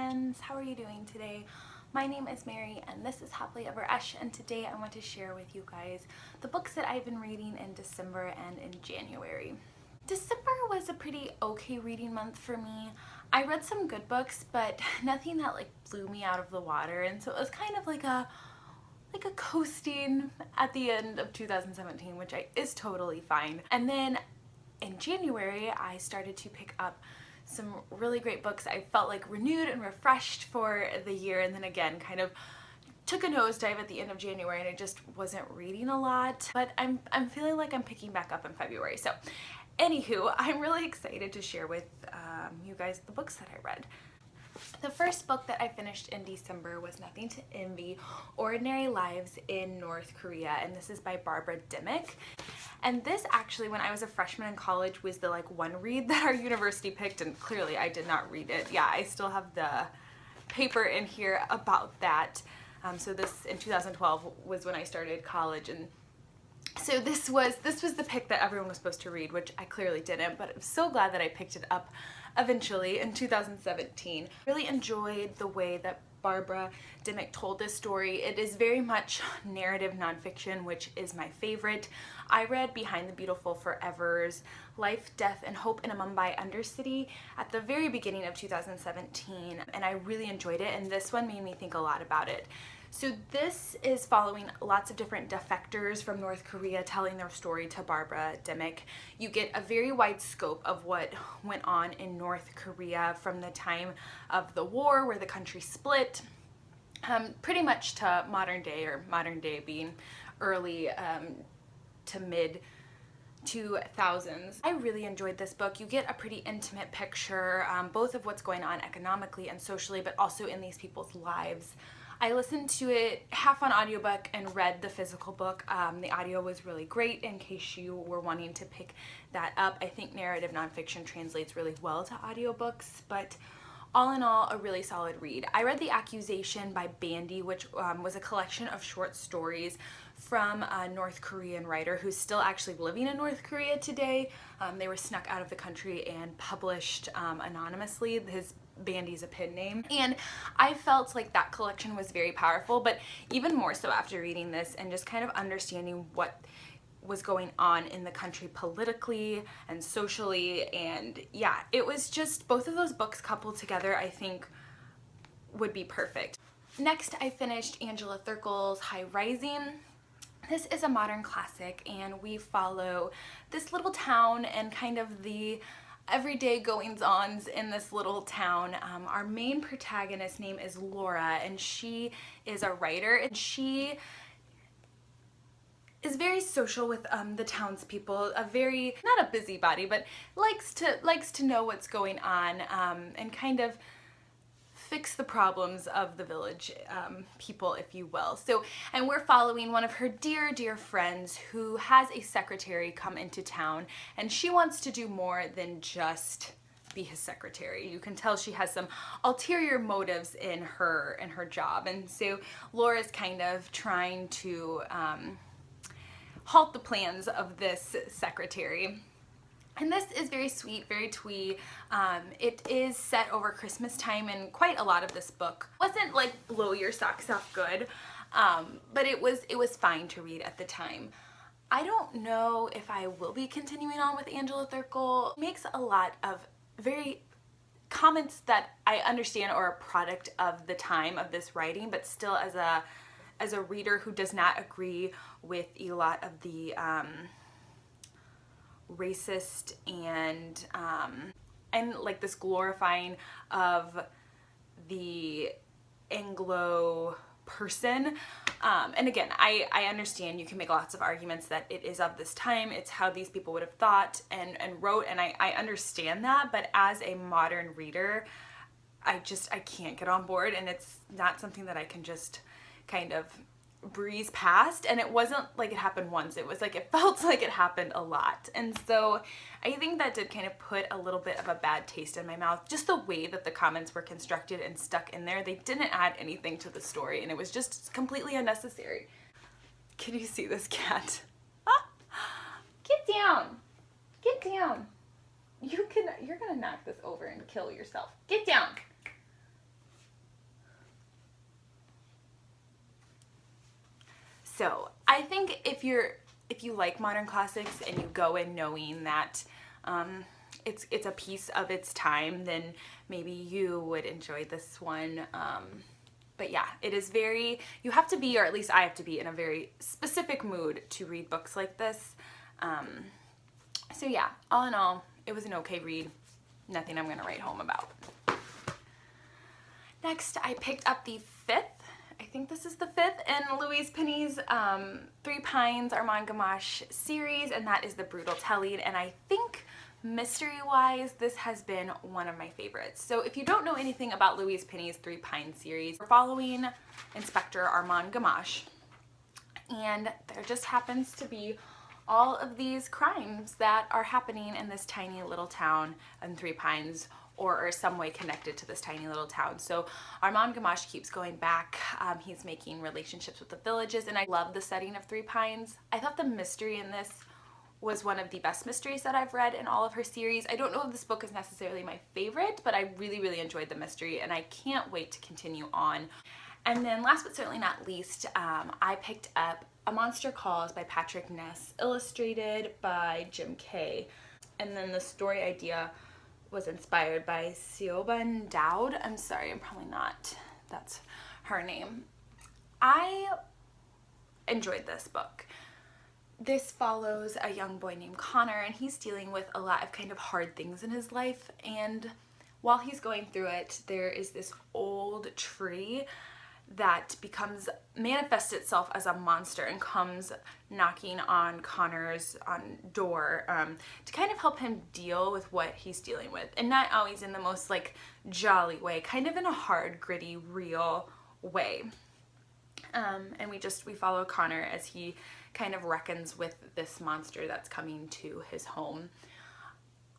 friends, how are you doing today? My name is Mary and this is Happily Ever Esch, and today I want to share with you guys the books that I've been reading in December and in January. December was a pretty okay reading month for me. I read some good books, but nothing that like blew me out of the water, and so it was kind of like a coasting at the end of 2017, which is totally fine. And then in January, I started to pick up some really great books. I felt like renewed and refreshed for the year, and then again kind of took a nosedive at the end of January and I just wasn't reading a lot, but I'm feeling like I'm picking back up in February. So anywho, I'm really excited to share with you guys the books that I read. The first book that I finished in December was Nothing to Envy: Ordinary Lives in North Korea, and this is by Barbara Dimick. And this actually, when I was a freshman in college, was the one read that our university picked, and clearly I did not read it. Yeah, I still have the paper in here about that. So this in 2012 was when I started college, and so this was the pick that everyone was supposed to read, which I clearly didn't, but I'm so glad that I picked it up eventually in 2017. Really enjoyed the way that Barbara Dimick told this story. It is very much narrative nonfiction, which is my favorite. I read Behind the Beautiful Forever's Life, Death, and Hope in a Mumbai Undercity at the very beginning of 2017, and I really enjoyed it, and this one made me think a lot about it. So this is following lots of different defectors from North Korea telling their story to Barbara Dimick. You get a very wide scope of what went on in North Korea from the time of the war, where the country split, pretty much to modern day, or modern day being early to mid 2000s. I really enjoyed this book. You get a pretty intimate picture, both of what's going on economically and socially, but also in these people's lives. I listened to it half on audiobook and read the physical book. The audio was really great in case you were wanting to pick that up. I think narrative nonfiction translates really well to audiobooks, but all in all, a really solid read. I read The Accusation by Bandy, which was a collection of short stories from a North Korean writer who's still actually living in North Korea today. They were snuck out of the country and published anonymously. Bandy's a pen name, and I felt like that collection was very powerful, but even more so after reading this and just kind of understanding what was going on in the country politically and socially. And yeah, it was just, both of those books coupled together I think would be perfect. Next, I finished Angela Thirkel's High Rising. This is a modern classic, and we follow this little town and kind of the everyday goings-ons in this little town. Our main protagonist's name is Laura, and she is a writer, and she is very social with the townspeople, a very, not a busybody, but likes to know what's going on, and kind of fix the problems of the village people, if you will. So, and we're following one of her dear friends who has a secretary come into town, and she wants to do more than just be his secretary. You can tell she has some ulterior motives in her job, and so Laura's kind of trying to halt the plans of this secretary. And this is very sweet, very twee. It is set over Christmas time, and quite a lot of this book wasn't like blow your socks off good, but it was fine to read at the time. I don't know if I will be continuing on with Angela Thirkel. She makes a lot of very comments that I understand are a product of the time of this writing, but still as a reader who does not agree with a lot of the racist and like this glorifying of the Anglo person. And again, I understand you can make lots of arguments that it is of this time, it's how these people would have thought and wrote, and I understand that, but as a modern reader, I can't get on board, and it's not something that I can just kind of breeze past. And it wasn't like it happened once, it was like it felt like it happened a lot, and so I think that did kind of put a little bit of a bad taste in my mouth, just the way that the comments were constructed and stuck in there. They didn't add anything to the story, and it was just completely unnecessary. Can you see this cat? Get down, get down. You're gonna knock this over and kill yourself. Get down. So I think if you like modern classics and you go in knowing that it's a piece of its time, then maybe you would enjoy this one. But yeah, it is very, you have to be, or at least I have to be, in a very specific mood to read books like this. So yeah, all in all, it was an okay read. Nothing I'm going to write home about. Next, I picked up the fifth, I think this is the fifth, in Louise Penny's Three Pines Armand Gamache series, and that is The Brutal Tallied. And I think mystery-wise, this has been one of my favorites. So if you don't know anything about Louise Penny's Three Pines series, we're following Inspector Armand Gamache, and there just happens to be all of these crimes that are happening in this tiny little town in Three Pines, or are some way connected to this tiny little town. So Armand Gamache keeps going back. He's making relationships with the villages, and I love the setting of Three Pines. I thought the mystery in this was one of the best mysteries that I've read in all of her series. I don't know if this book is necessarily my favorite, but I really, really enjoyed the mystery, and I can't wait to continue on. And then last but certainly not least, I picked up A Monster Calls by Patrick Ness, illustrated by Jim Kay. And then the story idea was inspired by Siobhan Dowd. I'm sorry, I'm probably not, that's her name. I enjoyed this book. This follows a young boy named Connor, and he's dealing with a lot of kind of hard things in his life, and while he's going through it, there is this old tree that manifests itself as a monster and comes knocking on Connor's door to kind of help him deal with what he's dealing with, and not always in the most like jolly way, kind of in a hard, gritty, real way. And we follow Connor as he kind of reckons with this monster that's coming to his home.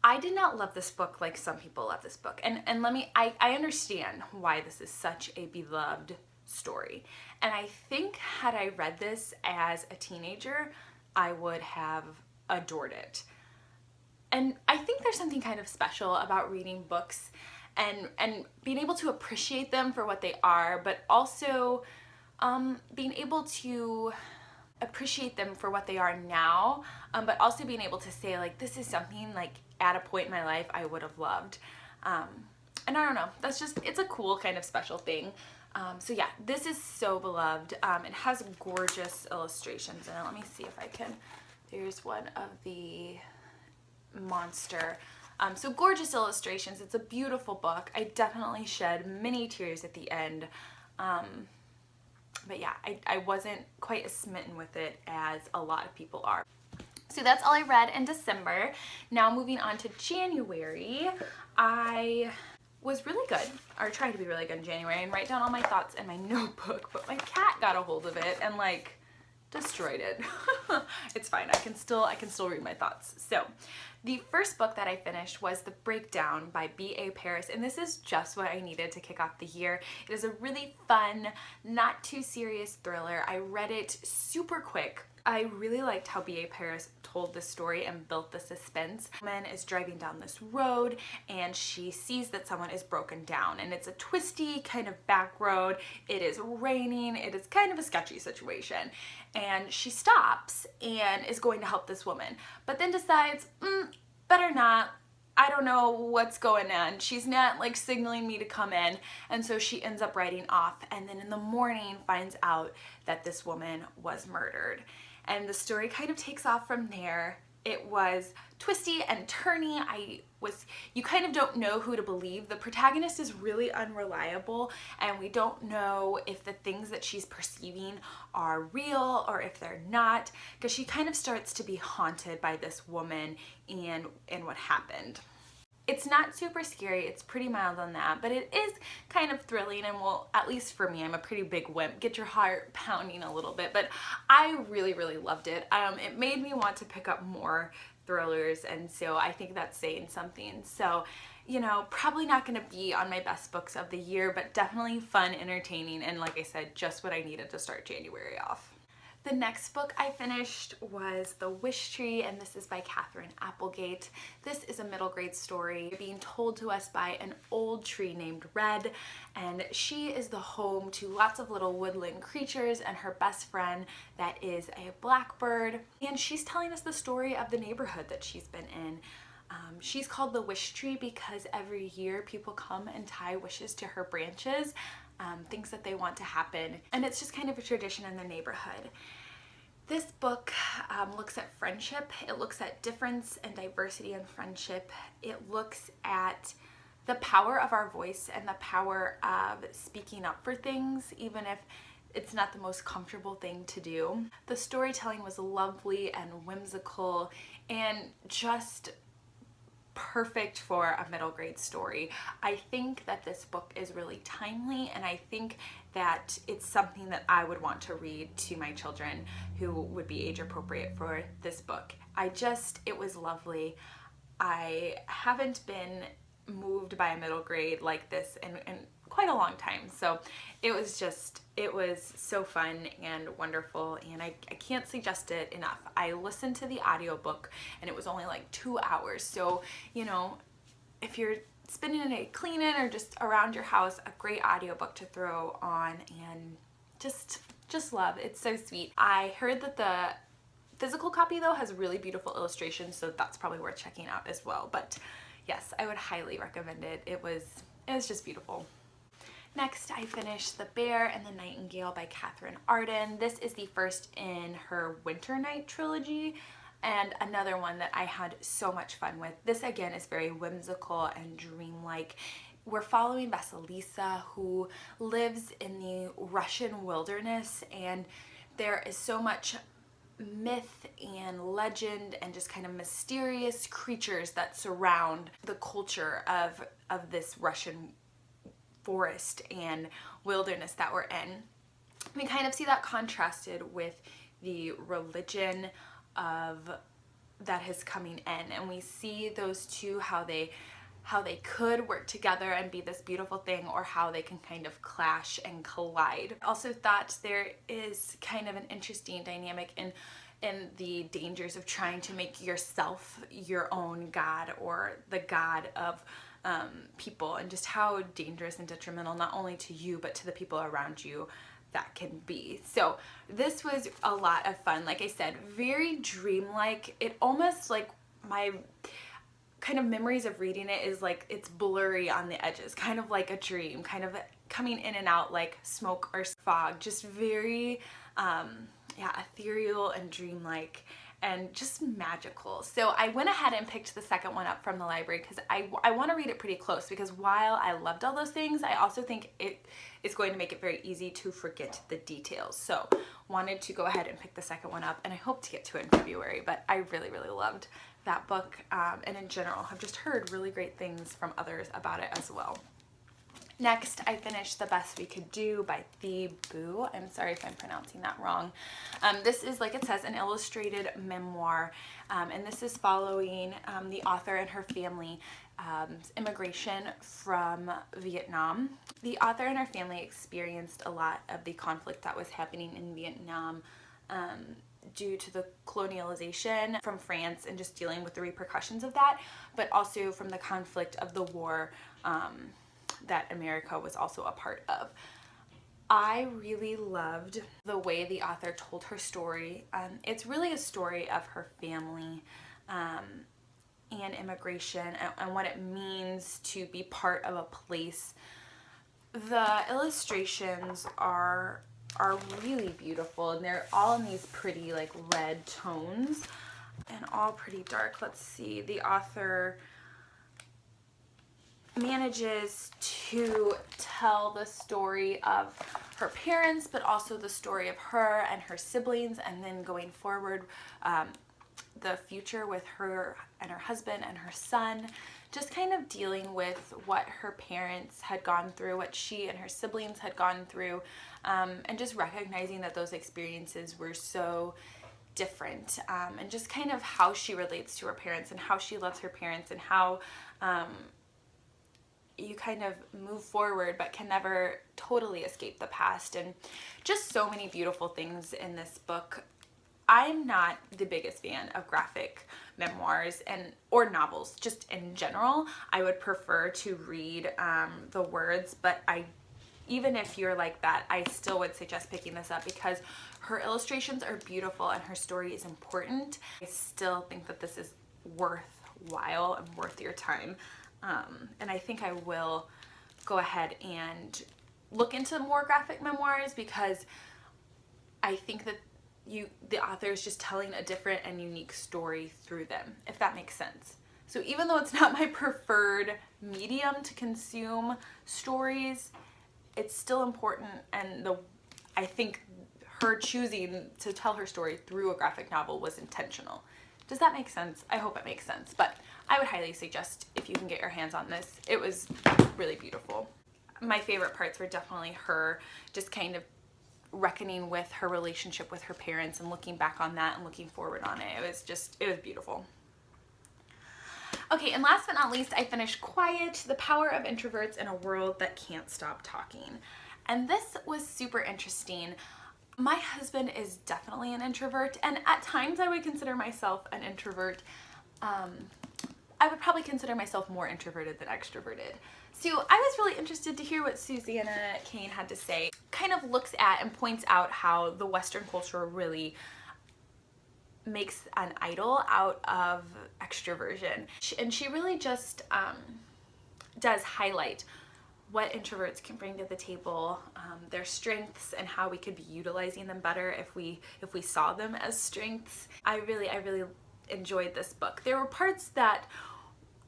I did not love this book like some people love this book, and I understand why this is such a beloved story, and I think had I read this as a teenager, I would have adored it. And I think there's something kind of special about reading books and being able to appreciate them for what they are, but also being able to appreciate them for what they are now, but also being able to say, like, this is something like at a point in my life I would have loved. And I don't know, it's a cool kind of special thing. So yeah, this is so beloved. It has gorgeous illustrations in it. Let me see if I can, there's one of the monster. So gorgeous illustrations. It's a beautiful book. I definitely shed many tears at the end. But yeah, I wasn't quite as smitten with it as a lot of people are. So that's all I read in December. Now moving on to January, I was really good, or tried to be really good in January and write down all my thoughts in my notebook, but my cat got a hold of it and like destroyed it. It's fine, I can still read my thoughts. So the first book that I finished was The Breakdown by B.A. Paris, and this is just what I needed to kick off the year. It is a really fun, not too serious thriller. I read it super quick. I really liked how B.A. Paris told the story and built the suspense. A woman is driving down this road and she sees that someone is broken down, and it's a twisty kind of back road. It is raining. It is kind of a sketchy situation, and she stops and is going to help this woman, but then decides, better not. I don't know what's going on. She's not like signaling me to come in, and so she ends up riding off, and then in the morning finds out that this woman was murdered. And the story kind of takes off from there. It was twisty and turny. You kind of don't know who to believe. The protagonist is really unreliable, and we don't know if the things that she's perceiving are real or if they're not, because she kind of starts to be haunted by this woman and what happened. It's not super scary, it's pretty mild on that, but it is kind of thrilling, and well, at least for me, I'm a pretty big wimp, get your heart pounding a little bit, but I really, really loved it. It made me want to pick up more thrillers, and so I think that's saying something. So, you know, probably not going to be on my best books of the year, but definitely fun, entertaining, and like I said, just what I needed to start January off. The next book I finished was The Wish Tree, and this is by Katherine Applegate. This is a middle grade story being told to us by an old tree named Red, and she is the home to lots of little woodland creatures and her best friend that is a blackbird. And she's telling us the story of the neighborhood that she's been in. She's called the Wish Tree because every year people come and tie wishes to her branches, things that they want to happen, and it's just kind of a tradition in the neighborhood. This book looks at friendship. It looks at difference and diversity in friendship. It looks at the power of our voice and the power of speaking up for things, even if it's not the most comfortable thing to do. The storytelling was lovely and whimsical and just perfect for a middle grade story. I think that this book is really timely, and I think that it's something that I would want to read to my children who would be age appropriate for this book. It was lovely. I haven't been moved by a middle grade like this in quite a long time, so it was so fun and wonderful, and I can't suggest it enough. I listened to the audiobook and it was only like 2 hours, so you know, if you're spending a day cleaning or just around your house, a great audiobook to throw on and just love. It's so sweet. I heard that the physical copy though has really beautiful illustrations, so that's probably worth checking out as well. But yes, I would highly recommend it. It was just beautiful. Next, I finished The Bear and the Nightingale by Catherine Arden. This is the first in her Winter Night trilogy, and another one that I had so much fun with. This again is very whimsical and dreamlike. We're following Vasilisa, who lives in the Russian wilderness, and there is so much myth and legend and just kind of mysterious creatures that surround the culture of this Russian forest and wilderness that we're in. We kind of see that contrasted with the religion that is coming in, and we see those two, how they could work together and be this beautiful thing, or how they can kind of clash and collide. I also thought there is kind of an interesting dynamic in the dangers of trying to make yourself your own god, or the god of people, and just how dangerous and detrimental not only to you but to the people around you that can be. So this was a lot of fun. Like I said, very dreamlike. It almost, like, my kind of memories of reading it is like it's blurry on the edges, kind of like a dream, kind of coming in and out like smoke or fog, just very ethereal and dreamlike and just magical. So I went ahead and picked the second one up from the library because I want to read it pretty close, because while I loved all those things, I also think it is going to make it very easy to forget the details. So wanted to go ahead and pick the second one up, and I hope to get to it in February, but I really, really loved that book, and in general have just heard really great things from others about it as well. Next, I finished The Best We Could Do by Thi Bu. I'm sorry if I'm pronouncing that wrong. This is, like it says, an illustrated memoir, and this is following the author and her family immigration from Vietnam. The author and her family experienced a lot of the conflict that was happening in Vietnam due to the colonialization from France and just dealing with the repercussions of that, but also from the conflict of the war that America was also a part of. I really loved the way the author told her story. It's really a story of her family and immigration and what it means to be part of a place. The illustrations are really beautiful, and they're all in these pretty like red tones and all pretty dark. Let's see, the author manages to tell the story of her parents, but also the story of her and her siblings, and then going forward, the future with her and her husband and her son, just kind of dealing with what her parents had gone through, what she and her siblings had gone through, and just recognizing that those experiences were so different, and just kind of how she relates to her parents and how she loves her parents, and how you kind of move forward but can never totally escape the past, and just so many beautiful things in this book. I'm not the biggest fan of graphic memoirs or novels just in general. I would prefer to read the words, but even if you're like that, I still would suggest picking this up because her illustrations are beautiful and her story is important. I still think that this is worthwhile and worth your time. And I think I will go ahead and look into more graphic memoirs because I think that the author is just telling a different and unique story through them, if that makes sense. So even though it's not my preferred medium to consume stories, it's still important, and I think her choosing to tell her story through a graphic novel was intentional. Does that make sense? I hope it makes sense, but I would highly suggest if you can get your hands on this. It was really beautiful. My favorite parts were definitely her just kind of reckoning with her relationship with her parents and looking back on that and looking forward on it. It was beautiful. Okay, and last but not least, I finished Quiet, The Power of Introverts in a World That Can't Stop Talking. And this was super interesting. My husband is definitely an introvert, and at times I would consider myself an introvert. I would probably consider myself more introverted than extroverted. So I was really interested to hear what Susanna Cain had to say. Kind of looks at and points out how the Western culture really makes an idol out of extroversion. And she really just does highlight what introverts can bring to the table, their strengths, and how we could be utilizing them better if we saw them as strengths. I really enjoyed this book. There were parts that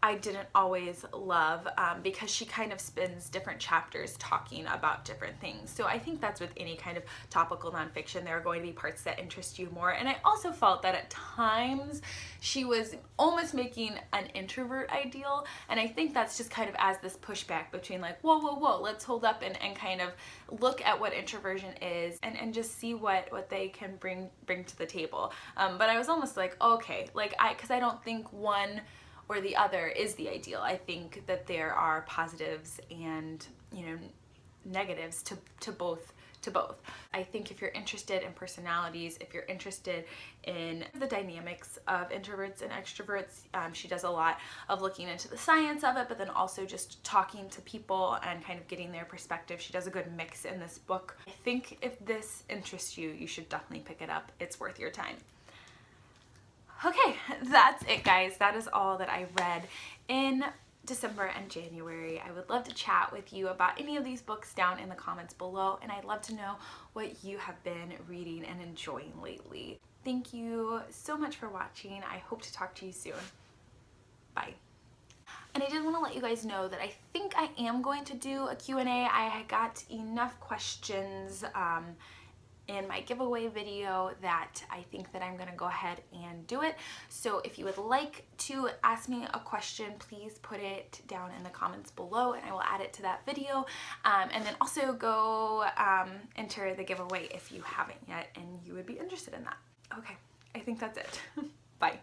I didn't always love because she kind of spends different chapters talking about different things. So I think that's with any kind of topical nonfiction. There are going to be parts that interest you more. And I also felt that at times she was almost making an introvert ideal. And I think that's just kind of as this pushback between like, whoa, let's hold up and kind of look at what introversion is and just see what they can bring to the table. But I was almost like, okay, like because I don't think one or the other is the ideal. I think that there are positives and, negatives to both. I think if you're interested in personalities, if you're interested in the dynamics of introverts and extroverts, she does a lot of looking into the science of it, but then also just talking to people and kind of getting their perspective. She does a good mix in this book. I think if this interests you, you should definitely pick it up. It's worth your time. Okay, that's it, guys. That is all that I read in December and January. I would love to chat with you about any of these books down in the comments below, and I'd love to know what you have been reading and enjoying lately. Thank you so much for watching. I hope to talk to you soon. Bye. And I did want to let you guys know that I think I am going to do a Q&A. I got enough questions in my giveaway video that I think that I'm gonna go ahead and do it. So if you would like to ask me a question, please put it down in the comments below and I will add it to that video. And then also go enter the giveaway if you haven't yet and you would be interested in that. Okay, I think that's it. Bye.